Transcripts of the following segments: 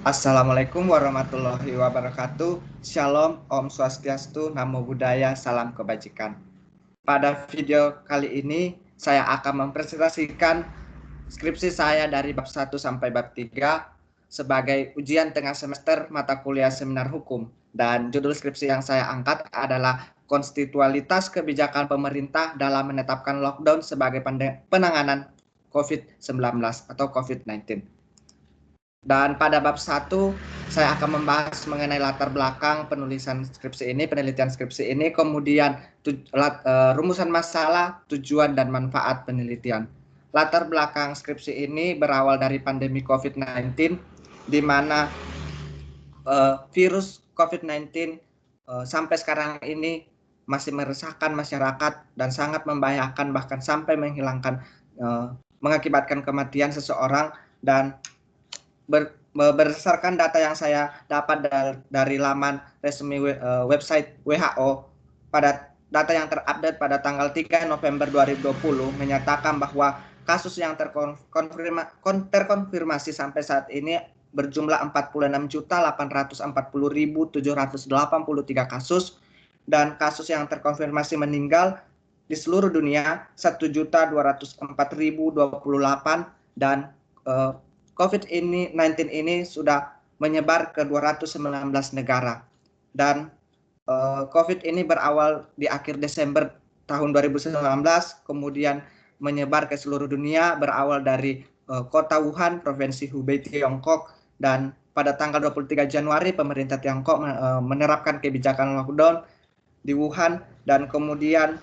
Assalamualaikum warahmatullahi wabarakatuh. Shalom, Om Swastiastu, Namo Buddhaya, Salam Kebajikan. Pada video kali ini, saya akan mempresentasikan skripsi saya dari bab 1 sampai bab 3 sebagai ujian tengah semester mata kuliah seminar hukum. Dan judul skripsi yang saya angkat adalah konstitualitas kebijakan pemerintah dalam menetapkan lockdown sebagai penanganan COVID-19 atau COVID-19. Dan pada bab 1, saya akan membahas mengenai latar belakang penulisan skripsi ini, penelitian skripsi ini, kemudian rumusan masalah, tujuan, dan manfaat penelitian. Latar belakang skripsi ini berawal dari pandemi COVID-19, di mana virus COVID-19 sampai sekarang ini masih meresahkan masyarakat dan sangat membahayakan, bahkan sampai mengakibatkan kematian seseorang. Dan berdasarkan data yang saya dapat dari laman resmi website WHO, pada data yang terupdate pada tanggal 3 November 2020 menyatakan bahwa kasus yang terkonfirmasi sampai saat ini berjumlah 46.840.783 kasus, dan kasus yang terkonfirmasi meninggal di seluruh dunia 1.204.028, dan COVID-19 ini sudah menyebar ke 219 negara. Dan COVID ini berawal di akhir Desember tahun 2019, kemudian menyebar ke seluruh dunia, berawal dari kota Wuhan, Provinsi Hubei, Tiongkok, dan pada tanggal 23 Januari pemerintah Tiongkok menerapkan kebijakan lockdown di Wuhan, dan kemudian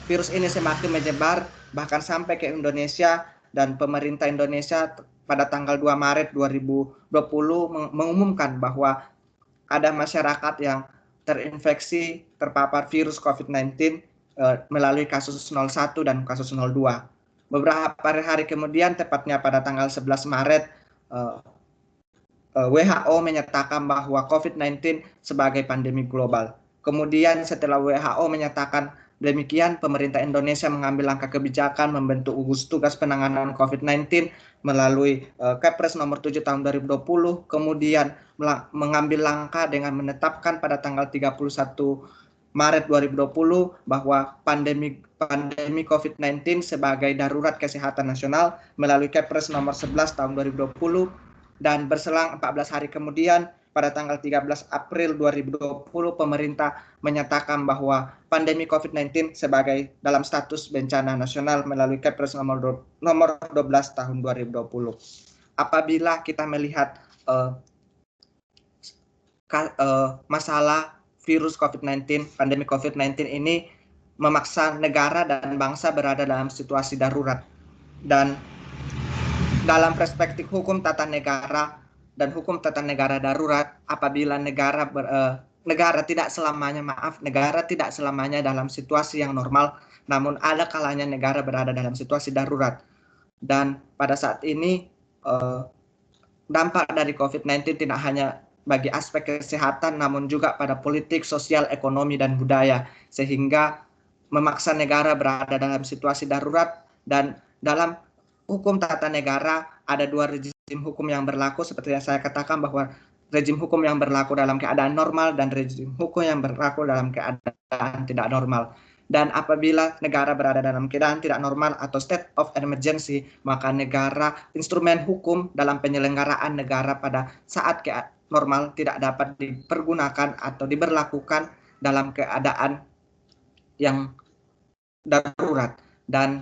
virus ini semakin menyebar bahkan sampai ke Indonesia, dan pemerintah Indonesia pada tanggal 2 Maret 2020 mengumumkan bahwa ada masyarakat yang terinfeksi terpapar virus COVID-19 melalui kasus 01 dan kasus 02. Beberapa hari kemudian, tepatnya pada tanggal 11 Maret, WHO menyatakan bahwa COVID-19 sebagai pandemi global. Kemudian setelah WHO menyatakan demikian, pemerintah Indonesia mengambil langkah kebijakan membentuk gugus tugas penanganan COVID-19 melalui Kepres nomor 7 tahun 2020, kemudian mengambil langkah dengan menetapkan pada tanggal 31 Maret 2020 bahwa pandemi COVID-19 sebagai darurat kesehatan nasional melalui Kepres nomor 11 tahun 2020, dan berselang 14 hari kemudian pada tanggal 13 April 2020 pemerintah menyatakan bahwa pandemi COVID-19 sebagai dalam status bencana nasional melalui Kepres nomor 12 tahun 2020. Apabila kita melihat masalah virus COVID-19, pandemi COVID-19 ini memaksa negara dan bangsa berada dalam situasi darurat. Dan dalam perspektif hukum tata negara dan hukum tata negara darurat, apabila negara tidak selamanya dalam situasi yang normal, namun ada kalanya negara berada dalam situasi darurat. Dan pada saat ini dampak dari COVID-19 tidak hanya bagi aspek kesehatan, namun juga pada politik, sosial, ekonomi, dan budaya, sehingga memaksa negara berada dalam situasi darurat. Dan dalam hukum tata negara ada dua rezim hukum yang berlaku, seperti yang saya katakan bahwa rezim hukum yang berlaku dalam keadaan normal dan rezim hukum yang berlaku dalam keadaan tidak normal. Dan apabila negara berada dalam keadaan tidak normal atau state of emergency, maka instrumen hukum dalam penyelenggaraan negara pada saat normal tidak dapat dipergunakan atau diberlakukan dalam keadaan yang darurat. Dan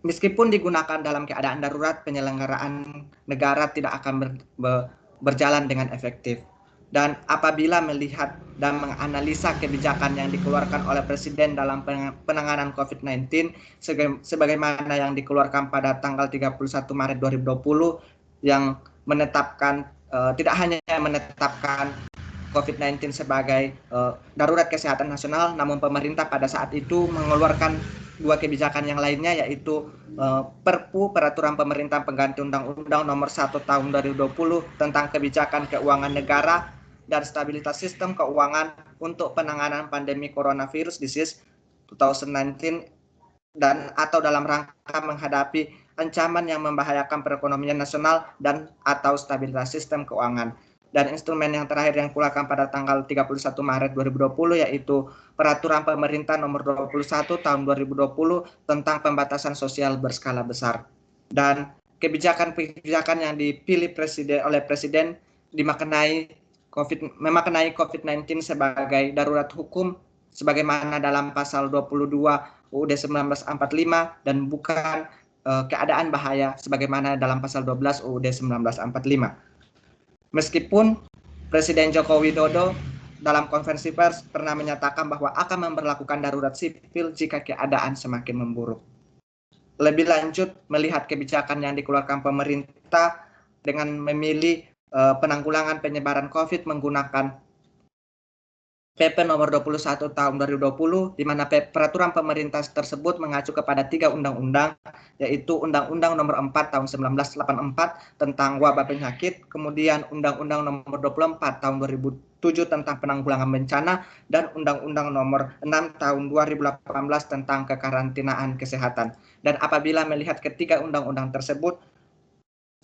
meskipun digunakan dalam keadaan darurat, penyelenggaraan negara tidak akan berjalan dengan efektif. Dan apabila melihat dan menganalisa kebijakan yang dikeluarkan oleh Presiden dalam penanganan COVID-19, sebagaimana yang dikeluarkan pada tanggal 31 Maret 2020, yang menetapkan, tidak hanya menetapkan COVID-19 sebagai darurat kesehatan nasional, namun pemerintah pada saat itu mengeluarkan dua kebijakan yang lainnya, yaitu Perpu Peraturan Pemerintah Pengganti Undang-Undang Nomor 1 Tahun 2020 tentang Kebijakan Keuangan Negara dan Stabilitas Sistem Keuangan untuk Penanganan Pandemi Coronavirus Disease 2019, dan atau dalam rangka menghadapi ancaman yang membahayakan perekonomian nasional dan atau stabilitas sistem keuangan. Dan instrumen yang terakhir yang dikeluarkan pada tanggal 31 Maret 2020 yaitu Peraturan Pemerintah Nomor 21 Tahun 2020 tentang pembatasan sosial berskala besar. Dan kebijakan-kebijakan yang dipilih oleh Presiden memaknai COVID-19 sebagai darurat hukum sebagaimana dalam pasal 22 UUD 1945 dan bukan keadaan bahaya sebagaimana dalam pasal 12 UUD 1945. Meskipun Presiden Joko Widodo dalam konferensi pers pernah menyatakan bahwa akan memberlakukan darurat sipil jika keadaan semakin memburuk. Lebih lanjut, melihat kebijakan yang dikeluarkan pemerintah dengan memilih penanggulangan penyebaran COVID menggunakan PP nomor 21 tahun 2020, di mana peraturan pemerintah tersebut mengacu kepada 3 undang-undang, yaitu Undang-Undang nomor 4 tahun 1984 tentang wabah penyakit, kemudian Undang-Undang nomor 24 tahun 2007 tentang penanggulangan bencana, dan Undang-Undang nomor 6 tahun 2018 tentang kekarantinaan kesehatan. Dan apabila melihat ketiga undang-undang tersebut,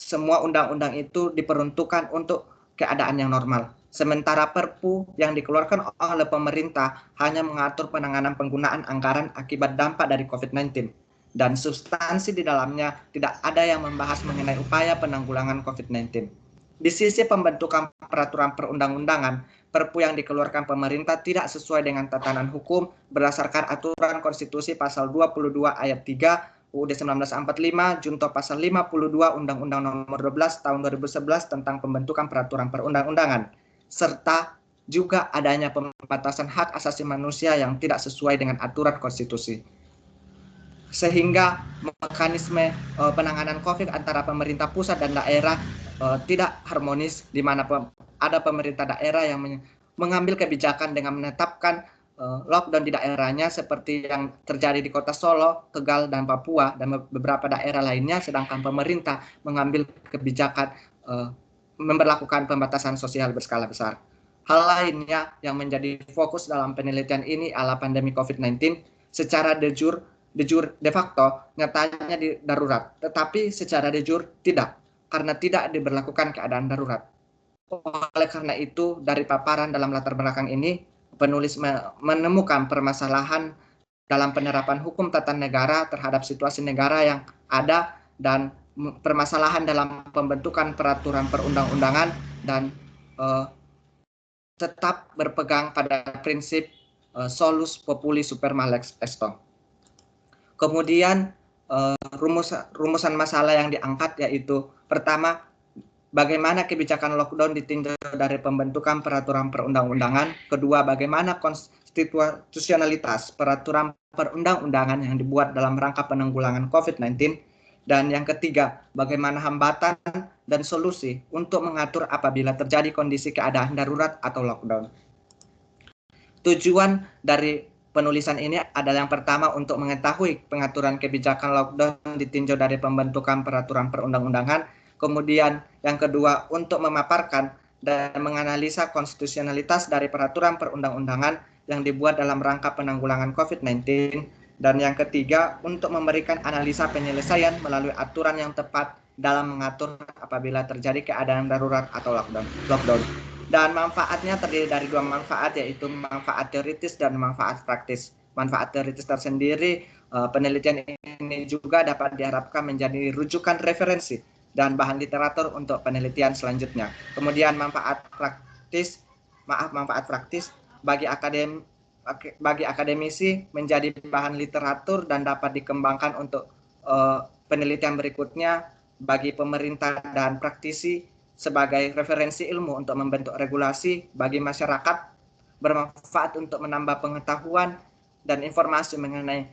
semua undang-undang itu diperuntukkan untuk keadaan yang normal. Sementara Perpu yang dikeluarkan oleh pemerintah hanya mengatur penanganan penggunaan anggaran akibat dampak dari COVID-19. Dan substansi di dalamnya tidak ada yang membahas mengenai upaya penanggulangan COVID-19. Di sisi pembentukan peraturan perundang-undangan, Perpu yang dikeluarkan pemerintah tidak sesuai dengan tatanan hukum berdasarkan aturan konstitusi pasal 22 ayat 3 UUD 1945, Junto pasal 52 Undang-Undang nomor 12 tahun 2011 tentang pembentukan peraturan perundang-undangan, serta juga adanya pembatasan hak asasi manusia yang tidak sesuai dengan aturan konstitusi. Sehingga mekanisme penanganan COVID antara pemerintah pusat dan daerah tidak harmonis, di mana ada pemerintah daerah yang mengambil kebijakan dengan menetapkan lockdown di daerahnya seperti yang terjadi di Kota Solo, Tegal, dan Papua, dan beberapa daerah lainnya, sedangkan pemerintah mengambil kebijakan memberlakukan pembatasan sosial berskala besar. Hal lainnya yang menjadi fokus dalam penelitian ini adalah pandemi COVID-19 secara de facto nyatanya darurat, tetapi secara de jure tidak, karena tidak diberlakukan keadaan darurat. Oleh karena itu, dari paparan dalam latar belakang ini, penulis menemukan permasalahan dalam penerapan hukum tata negara terhadap situasi negara yang ada dan permasalahan dalam pembentukan peraturan perundang-undangan dan tetap berpegang pada prinsip solus populi superma lex esto. Kemudian rumusan masalah yang diangkat yaitu pertama, bagaimana kebijakan lockdown ditinjau dari pembentukan peraturan perundang-undangan. Kedua, bagaimana konstitusionalitas peraturan perundang-undangan yang dibuat dalam rangka penanggulangan COVID-19. Dan yang ketiga, bagaimana hambatan dan solusi untuk mengatur apabila terjadi kondisi keadaan darurat atau lockdown. Tujuan dari penulisan ini adalah yang pertama untuk mengetahui pengaturan kebijakan lockdown ditinjau dari pembentukan peraturan perundang-undangan. Kemudian yang kedua untuk memaparkan dan menganalisa konstitusionalitas dari peraturan perundang-undangan yang dibuat dalam rangka penanggulangan COVID-19. Dan yang ketiga untuk memberikan analisa penyelesaian melalui aturan yang tepat dalam mengatur apabila terjadi keadaan darurat atau lockdown. Dan manfaatnya terdiri dari dua manfaat, yaitu manfaat teoritis dan manfaat praktis. Manfaat teoritis tersendiri, penelitian ini juga dapat diharapkan menjadi rujukan referensi dan bahan literatur untuk penelitian selanjutnya. Kemudian manfaat praktis bagi akademisi menjadi bahan literatur dan dapat dikembangkan untuk penelitian berikutnya bagi pemerintah dan praktisi sebagai referensi ilmu untuk membentuk regulasi bagi masyarakat, bermanfaat untuk menambah pengetahuan dan informasi mengenai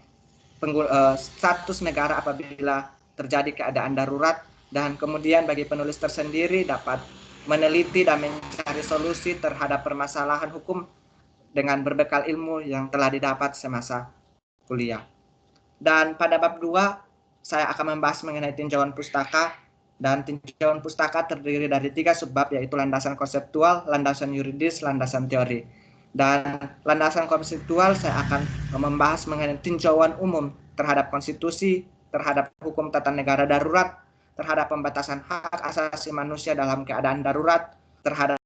status negara apabila terjadi keadaan darurat, dan kemudian bagi penulis tersendiri dapat meneliti dan mencari solusi terhadap permasalahan hukum dengan berbekal ilmu yang telah didapat semasa kuliah. Dan pada bab 2, saya akan membahas mengenai tinjauan pustaka. Dan tinjauan pustaka terdiri dari 3 subbab, yaitu landasan konseptual, landasan yuridis, landasan teori. Dan landasan konseptual saya akan membahas mengenai tinjauan umum terhadap konstitusi, terhadap hukum tata negara darurat, terhadap pembatasan hak asasi manusia dalam keadaan darurat, terhadap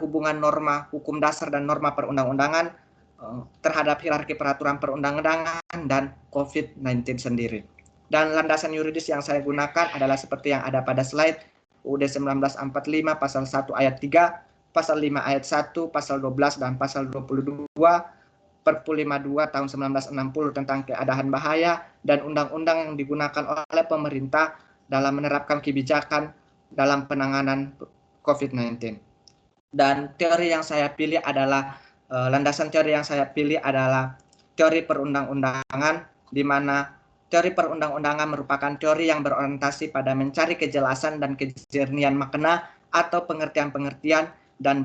hubungan norma hukum dasar dan norma perundang-undangan, terhadap hierarki peraturan perundang-undangan, dan COVID-19 sendiri. Dan landasan yuridis yang saya gunakan adalah seperti yang ada pada slide, UUD 1945 pasal 1 ayat 3, pasal 5 ayat 1, pasal 12 dan pasal 22, Perpu 52 tahun 1960 tentang keadaan bahaya, dan undang-undang yang digunakan oleh pemerintah dalam menerapkan kebijakan dalam penanganan COVID-19. Dan teori yang saya pilih adalah, landasan teori yang saya pilih adalah teori perundang-undangan, di mana teori perundang-undangan merupakan teori yang berorientasi pada mencari kejelasan dan kejernihan makna atau pengertian-pengertian dan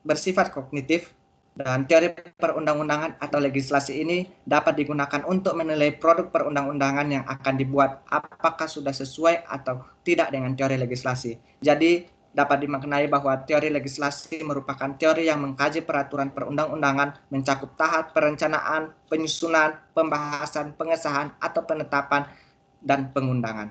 bersifat kognitif. Dan teori perundang-undangan atau legislasi ini dapat digunakan untuk menilai produk perundang-undangan yang akan dibuat apakah sudah sesuai atau tidak dengan teori legislasi. Jadi dapat dimaknai bahwa teori legislasi merupakan teori yang mengkaji peraturan perundang-undangan mencakup tahap perencanaan, penyusunan, pembahasan, pengesahan, atau penetapan, dan pengundangan.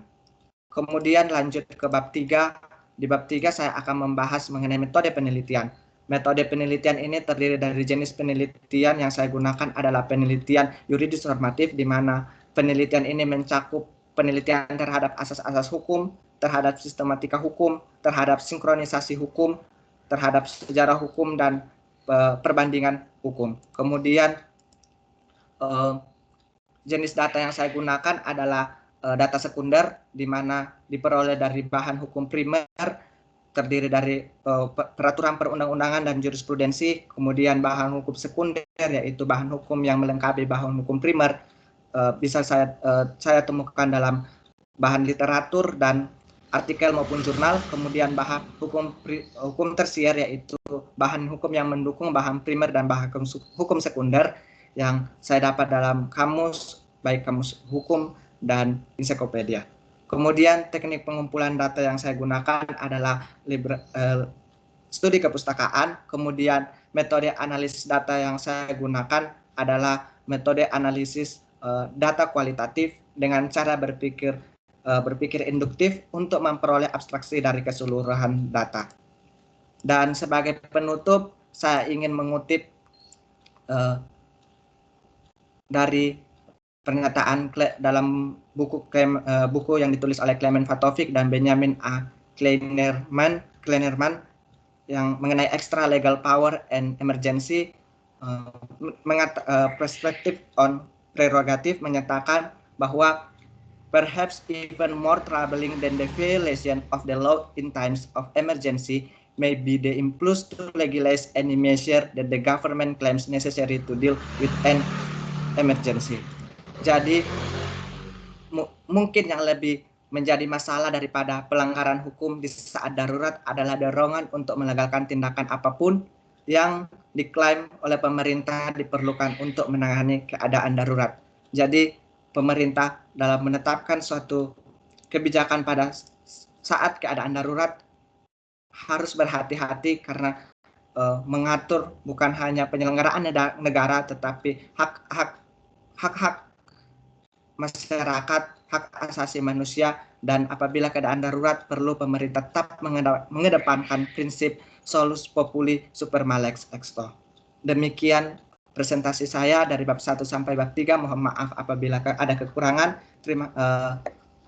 Kemudian lanjut ke bab 3. Di bab 3 saya akan membahas mengenai metode penelitian. Metode penelitian ini terdiri dari jenis penelitian yang saya gunakan adalah penelitian yuridis normatif, di mana penelitian ini mencakup penelitian terhadap asas-asas hukum, terhadap sistematika hukum, terhadap sinkronisasi hukum, terhadap sejarah hukum, dan perbandingan hukum. Kemudian jenis data yang saya gunakan adalah data sekunder, di mana diperoleh dari bahan hukum primer, terdiri dari peraturan perundang-undangan dan jurisprudensi. Kemudian bahan hukum sekunder, yaitu bahan hukum yang melengkapi bahan hukum primer, bisa saya temukan dalam bahan literatur dan artikel maupun jurnal. Kemudian bahan hukum tersier, yaitu bahan hukum yang mendukung bahan primer dan bahan hukum sekunder yang saya dapat dalam kamus, baik kamus hukum dan ensiklopedia. Kemudian teknik pengumpulan data yang saya gunakan adalah studi kepustakaan. Kemudian metode analisis data yang saya gunakan adalah metode analisis data kualitatif dengan cara berpikir induktif untuk memperoleh abstraksi dari keseluruhan data. Dan sebagai penutup, saya ingin mengutip dari pernyataan dalam buku yang ditulis oleh Clement Vatovich dan Benjamin A. Kleinerman yang mengenai extra legal power and emergency, perspective on prerogative, menyatakan bahwa perhaps even more troubling than the violation of the law in times of emergency may be the impulse to legalize any measure that the government claims necessary to deal with an emergency. Jadi mungkin yang lebih menjadi masalah daripada pelanggaran hukum di saat darurat adalah dorongan untuk melegalkan tindakan apapun yang diklaim oleh pemerintah diperlukan untuk menangani keadaan darurat. Jadi pemerintah dalam menetapkan suatu kebijakan pada saat keadaan darurat harus berhati-hati, karena mengatur bukan hanya penyelenggaraan negara, tetapi hak-hak masyarakat, hak asasi manusia. Dan apabila keadaan darurat, perlu pemerintah tetap mengedepankan prinsip solus populi super malex extor. Demikian presentasi saya dari bab 1 sampai bab 3. Mohon maaf apabila ada kekurangan.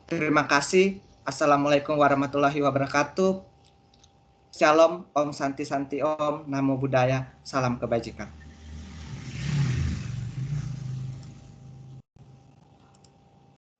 Terima kasih. Assalamualaikum warahmatullahi wabarakatuh. Shalom, Om Santi Santi Om, Namo Buddhaya, salam kebajikan.